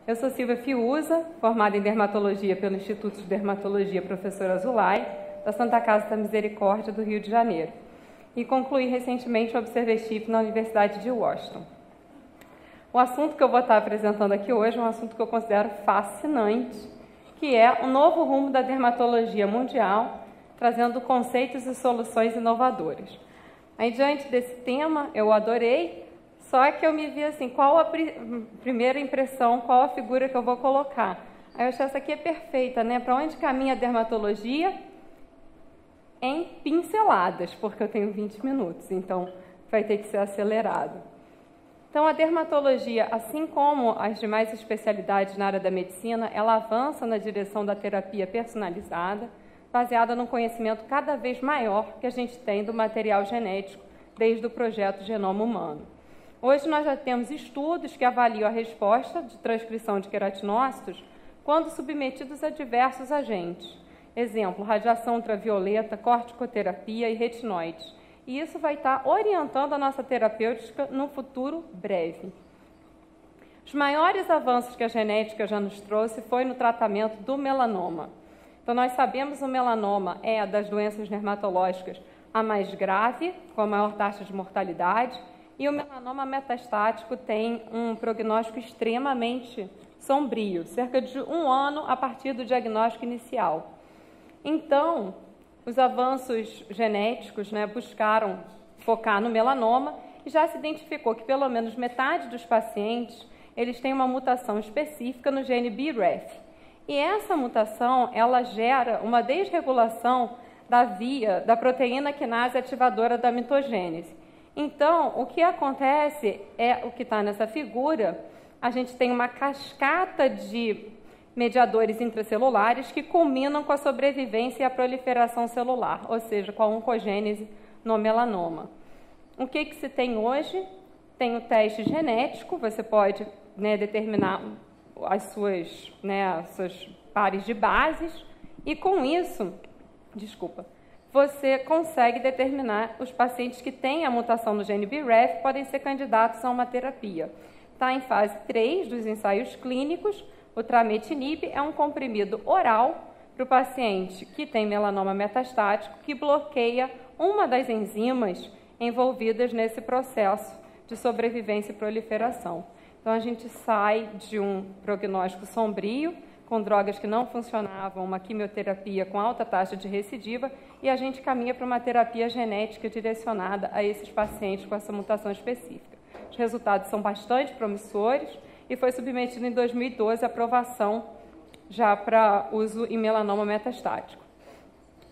Eu sou Silvia Fiuza, formada em Dermatologia pelo Instituto de Dermatologia Professora Zulay, da Santa Casa da Misericórdia do Rio de Janeiro. E concluí recentemente o Observership na Universidade de Washington. O assunto que eu vou estar apresentando aqui hoje é um assunto que eu considero fascinante, que é o novo rumo da dermatologia mundial, trazendo conceitos e soluções inovadoras. Aí, diante desse tema, eu adorei, só que eu me vi assim, qual a primeira impressão, qual a figura que eu vou colocar? Aí eu achei essa aqui é perfeita, né? Para onde caminha a dermatologia? Em pinceladas, porque eu tenho 20 minutos, então vai ter que ser acelerado. Então, a dermatologia, assim como as demais especialidades na área da medicina, ela avança na direção da terapia personalizada, baseada num conhecimento cada vez maior que a gente tem do material genético, desde o projeto Genoma Humano. Hoje nós já temos estudos que avaliam a resposta de transcrição de queratinócitos quando submetidos a diversos agentes. Exemplo, radiação ultravioleta, corticoterapia e retinoides. E isso vai estar orientando a nossa terapêutica no futuro breve. Os maiores avanços que a genética já nos trouxe foi no tratamento do melanoma. Então, nós sabemos que o melanoma é das doenças dermatológicas a mais grave, com a maior taxa de mortalidade, e o melanoma metastático tem um prognóstico extremamente sombrio, cerca de 1 ano a partir do diagnóstico inicial. Então, os avanços genéticos buscaram focar no melanoma e já se identificou que pelo menos metade dos pacientes eles têm uma mutação específica no gene BRAF. E essa mutação, ela gera uma desregulação da proteína quinase ativadora da mitogênese. Então, o que acontece é o que está nessa figura, a gente tem uma cascata de mediadores intracelulares que culminam com a sobrevivência e a proliferação celular, ou seja, com a oncogênese no melanoma. O que se tem hoje? Tem o teste genético, você pode determinar as suas pares de bases, e com isso, você consegue determinar os pacientes que têm a mutação no gene BRAF podem ser candidatos a uma terapia. Está em fase 3 dos ensaios clínicos. O trametinib é um comprimido oral para o paciente que tem melanoma metastático que bloqueia uma das enzimas envolvidas nesse processo de sobrevivência e proliferação. Então, a gente sai de um prognóstico sombrio, com drogas que não funcionavam, uma quimioterapia com alta taxa de recidiva, e a gente caminha para uma terapia genética direcionada a esses pacientes com essa mutação específica. Os resultados são bastante promissores e foi submetido em 2012 a aprovação já para uso em melanoma metastático.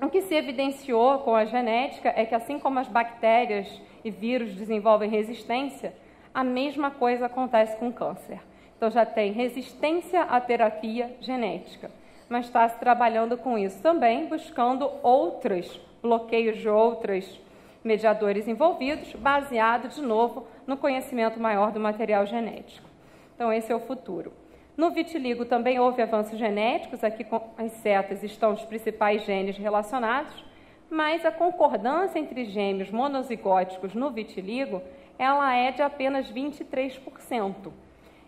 O que se evidenciou com a genética é que, assim como as bactérias e vírus desenvolvem resistência, a mesma coisa acontece com o câncer. Então, já tem resistência à terapia genética, mas está se trabalhando com isso também, buscando outros bloqueios de outros mediadores envolvidos, baseado, de novo, no conhecimento maior do material genético. Então, esse é o futuro. No vitiligo também houve avanços genéticos, aqui com as setas estão os principais genes relacionados, mas a concordância entre gêmeos monozigóticos no vitiligo, ela é de apenas 23%.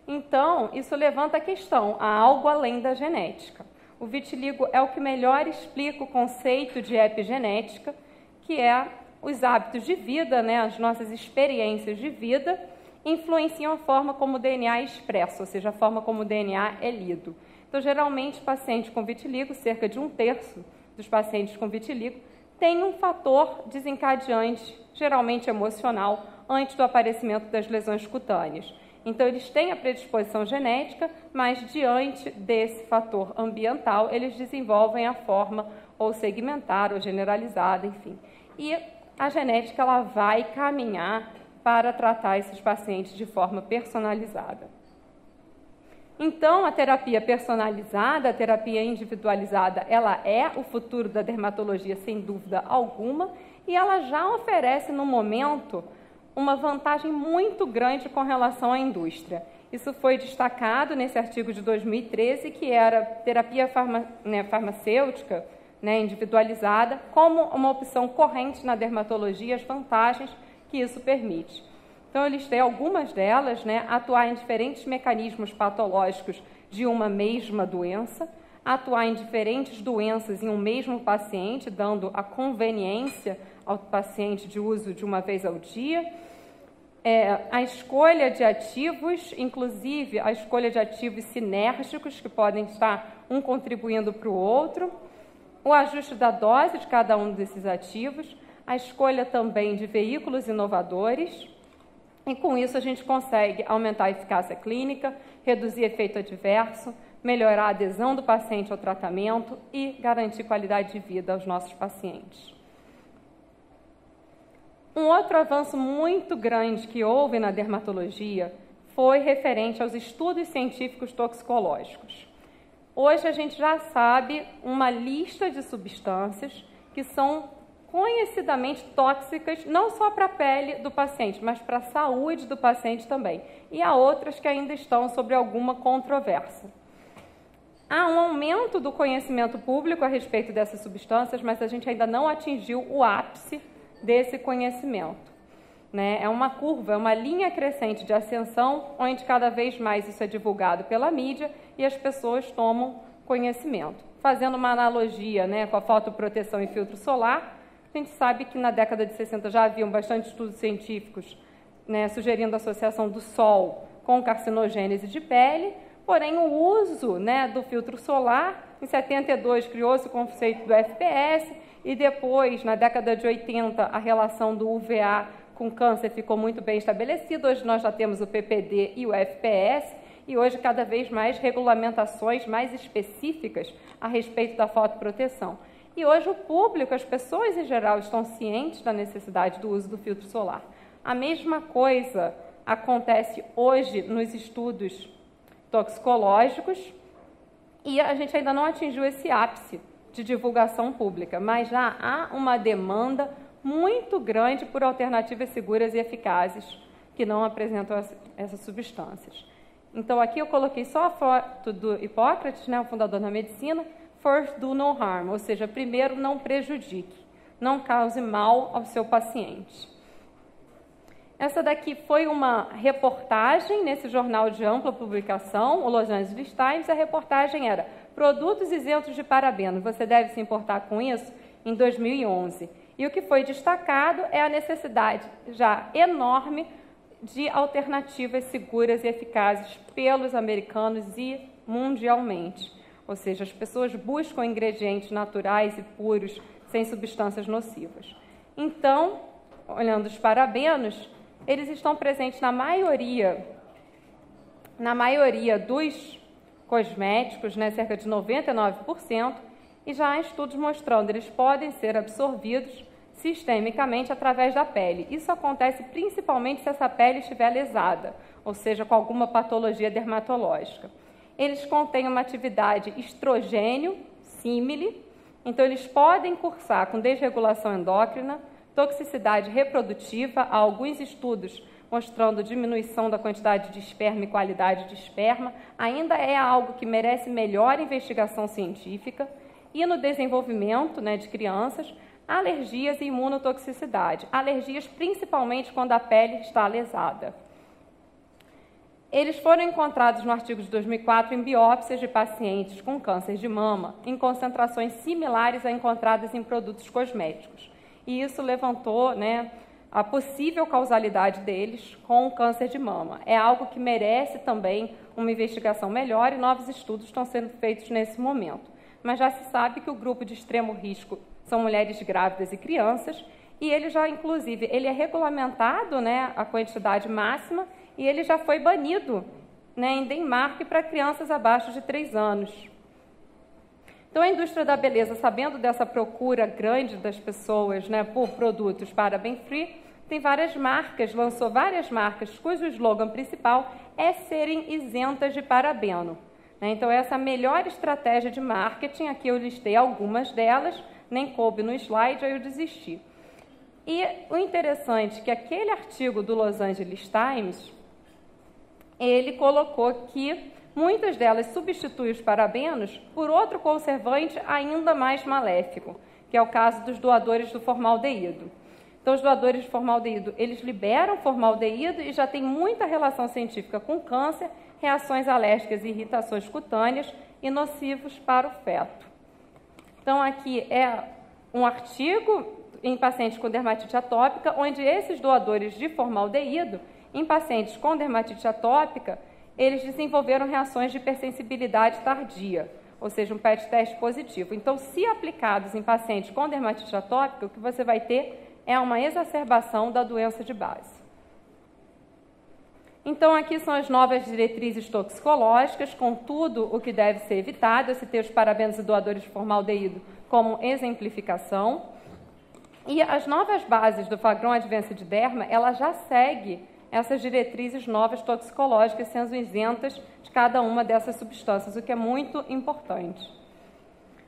Então, isso levanta a questão, há algo além da genética. O vitiligo é o que melhor explica o conceito de epigenética, que é os hábitos de vida, as nossas experiências de vida, influenciam a forma como o DNA é expresso, ou seja, a forma como o DNA é lido. Então, geralmente, pacientes com vitiligo, cerca de 1/3 dos pacientes com vitiligo, tem um fator desencadeante, geralmente emocional, antes do aparecimento das lesões cutâneas. Então, eles têm a predisposição genética, mas diante desse fator ambiental, eles desenvolvem a forma ou segmentar ou generalizada, enfim. E a genética ela vai caminhar para tratar esses pacientes de forma personalizada. Então, a terapia personalizada, a terapia individualizada, ela é o futuro da dermatologia, sem dúvida alguma, e ela já oferece, no momento, uma vantagem muito grande com relação à indústria. Isso foi destacado nesse artigo de 2013, que era terapia farmacêutica individualizada como uma opção corrente na dermatologia, as vantagens que isso permite. Então, eu listei algumas delas, né? Atuar em diferentes mecanismos patológicos de uma mesma doença, atuar em diferentes doenças em um mesmo paciente, dando a conveniência ao paciente de uso de uma vez ao dia, a escolha de ativos, inclusive a escolha de ativos sinérgicos, que podem estar um contribuindo para o outro, o ajuste da dose de cada um desses ativos, a escolha também de veículos inovadores, e com isso a gente consegue aumentar a eficácia clínica, reduzir efeito adverso, melhorar a adesão do paciente ao tratamento e garantir qualidade de vida aos nossos pacientes. Um outro avanço muito grande que houve na dermatologia foi referente aos estudos científicos toxicológicos. Hoje a gente já sabe uma lista de substâncias que são conhecidamente tóxicas, não só para a pele do paciente, mas para a saúde do paciente também. E há outras que ainda estão sobre alguma controvérsia. Há um aumento do conhecimento público a respeito dessas substâncias, mas a gente ainda não atingiu o ápice desse conhecimento, né? É uma curva, é uma linha crescente de ascensão, onde cada vez mais isso é divulgado pela mídia e as pessoas tomam conhecimento. Fazendo uma analogia, né, com a fotoproteção e filtro solar, a gente sabe que na década de 60 já haviam bastante estudos científicos, né, sugerindo a associação do sol com carcinogênese de pele, porém o uso, né, do filtro solar, em 72 criou-se o conceito do FPS, e depois, na década de 80, a relação do UVA com câncer ficou muito bem estabelecida. Hoje nós já temos o PPD e o FPS, e hoje cada vez mais regulamentações mais específicas a respeito da fotoproteção. E hoje o público, as pessoas em geral, estão cientes da necessidade do uso do filtro solar. A mesma coisa acontece hoje nos estudos toxicológicos e a gente ainda não atingiu esse ápice de divulgação pública, mas já há uma demanda muito grande por alternativas seguras e eficazes que não apresentam essas substâncias. Então, aqui eu coloquei só a foto do Hipócrates, né, o fundador da medicina. First, do no harm, ou seja, primeiro, não prejudique, não cause mal ao seu paciente. Essa daqui foi uma reportagem nesse jornal de ampla publicação, o Los Angeles Times. A reportagem era produtos isentos de parabenos, você deve se importar com isso, em 2011. E o que foi destacado é a necessidade já enorme de alternativas seguras e eficazes pelos americanos e mundialmente. Ou seja, as pessoas buscam ingredientes naturais e puros, sem substâncias nocivas. Então, olhando os parabenos, eles estão presentes na maioria dos cosméticos, né, cerca de 99%, e já há estudos mostrando que eles podem ser absorvidos sistemicamente através da pele. Isso acontece principalmente se essa pele estiver lesada, ou seja, com alguma patologia dermatológica. Eles contêm uma atividade estrogênio, símile, então eles podem cursar com desregulação endócrina, toxicidade reprodutiva, há alguns estudos mostrando diminuição da quantidade de esperma e qualidade de esperma, ainda é algo que merece melhor investigação científica, e no desenvolvimento, né, de crianças, alergias e imunotoxicidade, alergias principalmente quando a pele está lesada. Eles foram encontrados no artigo de 2004 em biópsias de pacientes com câncer de mama, em concentrações similares a encontradas em produtos cosméticos. E isso levantou, né, a possível causalidade deles com o câncer de mama. É algo que merece também uma investigação melhor e novos estudos estão sendo feitos nesse momento. Mas já se sabe que o grupo de extremo risco são mulheres grávidas e crianças, e ele já, inclusive, ele é regulamentado, né, a quantidade máxima, e ele já foi banido, né, em Dinamarca para crianças abaixo de 3 anos. Então, a indústria da beleza, sabendo dessa procura grande das pessoas, né, por produtos paraben-free, tem várias marcas, lançou várias marcas cujo slogan principal é serem isentas de parabeno. Né? Então, essa é a melhor estratégia de marketing. Aqui eu listei algumas delas, nem coube no slide, aí eu desisti. E o interessante é que aquele artigo do Los Angeles Times, ele colocou que muitas delas substituem os parabenos por outro conservante ainda mais maléfico, que é o caso dos doadores do formaldeído. Então, os doadores de formaldeído, eles liberam formaldeído e já tem muita relação científica com câncer, reações alérgicas e irritações cutâneas e nocivos para o feto. Então, aqui é um artigo em pacientes com dermatite atópica, onde esses doadores de formaldeído, em pacientes com dermatite atópica, eles desenvolveram reações de hipersensibilidade tardia, ou seja, um PET teste positivo. Então, se aplicados em pacientes com dermatite atópica, o que você vai ter é uma exacerbação da doença de base. Então, aqui são as novas diretrizes toxicológicas, com tudo o que deve ser evitado. Eu citei os parabenos e doadores de formaldeído como exemplificação. E as novas bases do Fagron Advanced Derma, ela já segue essas diretrizes novas toxicológicas, sendo isentas de cada uma dessas substâncias, o que é muito importante.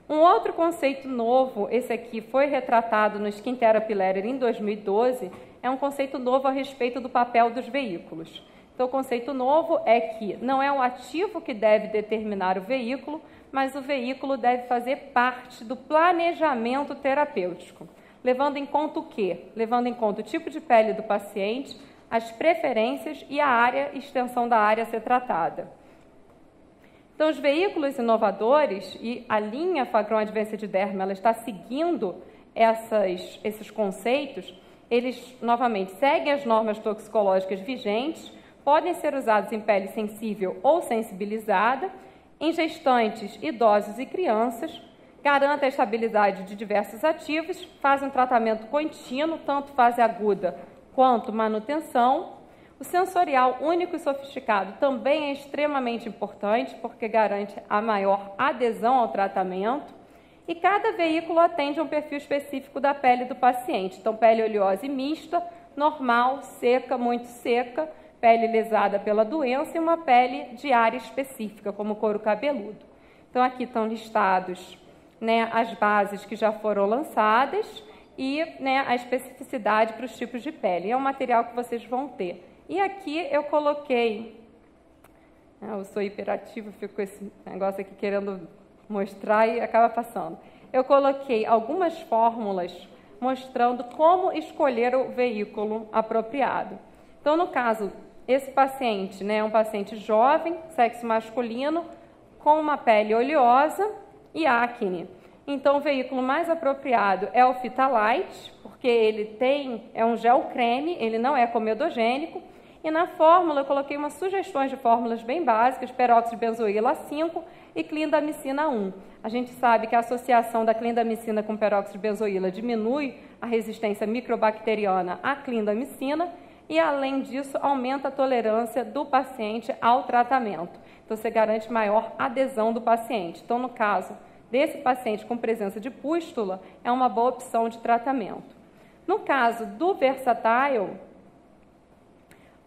Um outro conceito novo, esse aqui foi retratado no Skin Therapy Letter em 2012, é um conceito novo a respeito do papel dos veículos. Então, o conceito novo é que não é o ativo que deve determinar o veículo, mas o veículo deve fazer parte do planejamento terapêutico. Levando em conta o quê? Levando em conta o tipo de pele do paciente, as preferências e a área, extensão da área a ser tratada. Então, os veículos inovadores e a linha Fagron Advanced Derma, ela está seguindo esses conceitos, eles, novamente, seguem as normas toxicológicas vigentes, podem ser usados em pele sensível ou sensibilizada, em gestantes, idosos e crianças, garante a estabilidade de diversos ativos, faz um tratamento contínuo, tanto fase aguda quanto manutenção. O sensorial único e sofisticado também é extremamente importante, porque garante a maior adesão ao tratamento. E cada veículo atende a um perfil específico da pele do paciente. Então, pele oleosa e mista, normal, seca, muito seca, pele lesada pela doença e uma pele de área específica, como couro cabeludo. Então, aqui estão listados, né, as bases que já foram lançadas e, né, a especificidade para os tipos de pele. É um material que vocês vão ter. E aqui eu coloquei, eu sou hiperativo, fico com esse negócio aqui querendo mostrar e acaba passando. Eu coloquei algumas fórmulas mostrando como escolher o veículo apropriado. Então, no caso, esse paciente, né, é um paciente jovem, sexo masculino, com uma pele oleosa e acne. Então, o veículo mais apropriado é o Phytalite, porque ele é um gel creme, ele não é comedogênico. E na fórmula eu coloquei umas sugestões de fórmulas bem básicas, peróxido de benzoíla 5 e clindamicina 1. A gente sabe que a associação da clindamicina com peróxido de benzoíla diminui a resistência microbacteriana à clindamicina e, além disso, aumenta a tolerância do paciente ao tratamento. Então, você garante maior adesão do paciente. Então, no caso desse paciente com presença de pústula, é uma boa opção de tratamento. No caso do Versatile,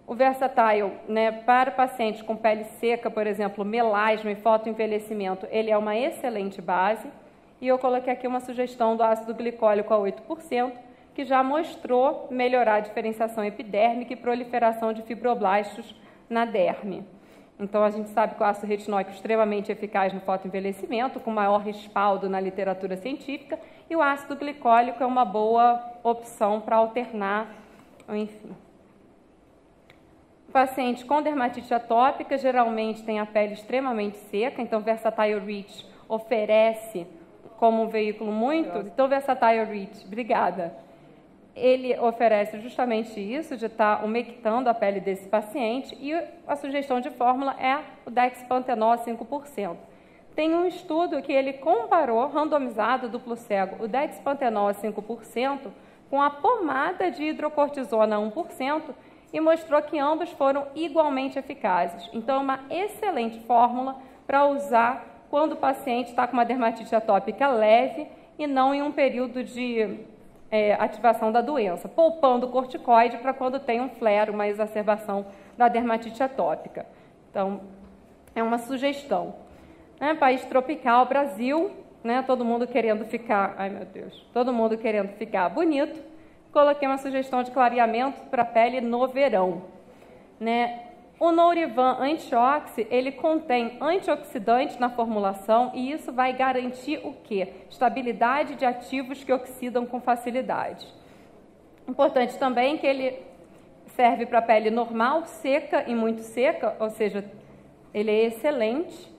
o Versatile, né, para pacientes com pele seca, por exemplo, melasma e fotoenvelhecimento, ele é uma excelente base. E eu coloquei aqui uma sugestão do ácido glicólico a 8%, que já mostrou melhorar a diferenciação epidérmica e proliferação de fibroblastos na derme. Então, a gente sabe que o ácido retinóico é extremamente eficaz no fotoenvelhecimento, com maior respaldo na literatura científica, e o ácido glicólico é uma boa opção para alternar, enfim. O paciente com dermatite atópica geralmente tem a pele extremamente seca, então Versatile Reach oferece como um veículo muito... Então, Versatile Reach, obrigada. Ele oferece justamente isso, de estar umectando a pele desse paciente, e a sugestão de fórmula é o Dexpantenol 5%. Tem um estudo que ele comparou, randomizado, duplo cego, o Dexpantenol 5% com a pomada de hidrocortisona 1%, e mostrou que ambos foram igualmente eficazes. Então, é uma excelente fórmula para usar quando o paciente está com uma dermatite atópica leve e não em um período de ativação da doença, poupando o corticoide para quando tem um flare, uma exacerbação da dermatite atópica. Então, é uma sugestão. País tropical, Brasil, né, todo mundo querendo ficar, ai meu Deus, todo mundo querendo ficar bonito. Coloquei uma sugestão de clareamento para a pele no verão. Né? O Nourivan Antioxi, ele contém antioxidante na formulação e isso vai garantir o quê? Estabilidade de ativos que oxidam com facilidade. Importante também que ele serve para pele normal, seca e muito seca, ou seja, ele é excelente.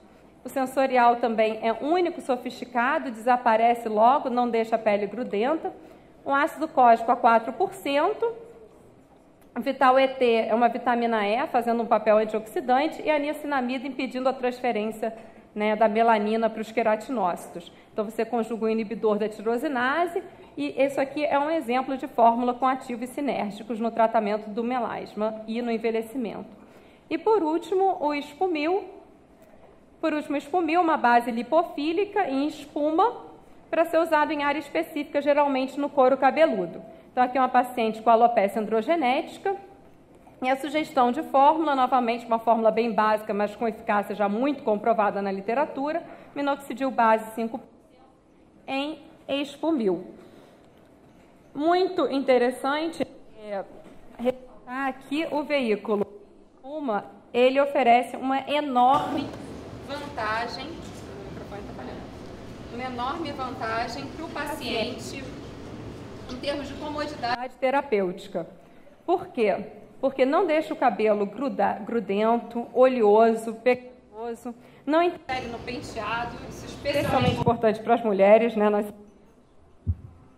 O sensorial também é único, sofisticado, desaparece logo, não deixa a pele grudenta. Um ácido cólico a 4%. Vital ET é uma vitamina E, fazendo um papel antioxidante, e a niacinamida impedindo a transferência, né, da melanina para os queratinócitos. Então, você conjuga o inibidor da tirosinase, e isso aqui é um exemplo de fórmula com ativos sinérgicos no tratamento do melasma e no envelhecimento. E, por último, o espumil. Por último, espumil, uma base lipofílica em espuma, para ser usado em área específica, geralmente no couro cabeludo. Então, aqui é uma paciente com alopecia androgenética. E a sugestão de fórmula, novamente, uma fórmula bem básica, mas com eficácia já muito comprovada na literatura, minoxidil base 5% em espumil. Muito interessante ressaltar aqui o veículo. Ele oferece uma enorme vantagem, para o paciente em termos de comodidade terapêutica. Por quê? Porque não deixa o cabelo grudento, oleoso, pegajoso, não interfere no penteado, isso é especialmente importante para as mulheres, né?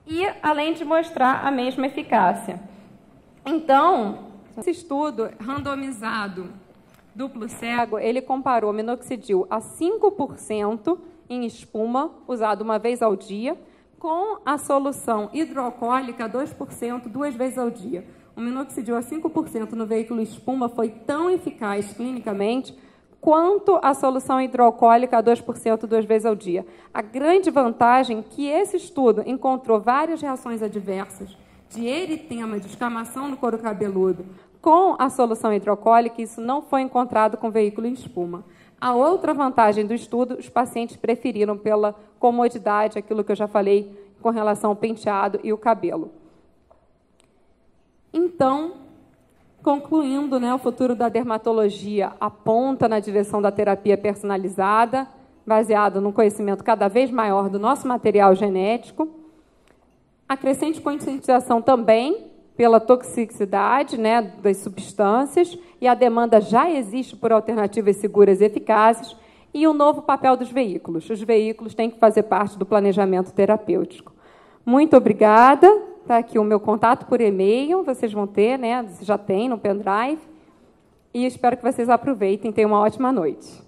E além de mostrar a mesma eficácia. Então, esse estudo randomizado duplo cego, ele comparou minoxidil a 5% em espuma, usado uma vez ao dia, com a solução hidroalcoólica a 2% 2 vezes ao dia. O minoxidil a 5% no veículo espuma foi tão eficaz clinicamente quanto a solução hidroalcoólica a 2% 2 vezes ao dia. A grande vantagem é que esse estudo encontrou várias reações adversas de eritema, de escamação no couro cabeludo, com a solução hidroalcoólica, isso não foi encontrado com veículo em espuma. A outra vantagem do estudo, os pacientes preferiram pela comodidade, aquilo que eu já falei com relação ao penteado e o cabelo. Então, concluindo, né, o futuro da dermatologia aponta na direção da terapia personalizada, baseado no conhecimento cada vez maior do nosso material genético. A crescente conscientização também pela toxicidade, né, das substâncias, e a demanda já existe por alternativas seguras e eficazes, e o novo papel dos veículos. Os veículos têm que fazer parte do planejamento terapêutico. Muito obrigada. Está aqui o meu contato por e-mail, vocês vão ter, né, já tem no pendrive, e espero que vocês aproveitem. Tenham uma ótima noite.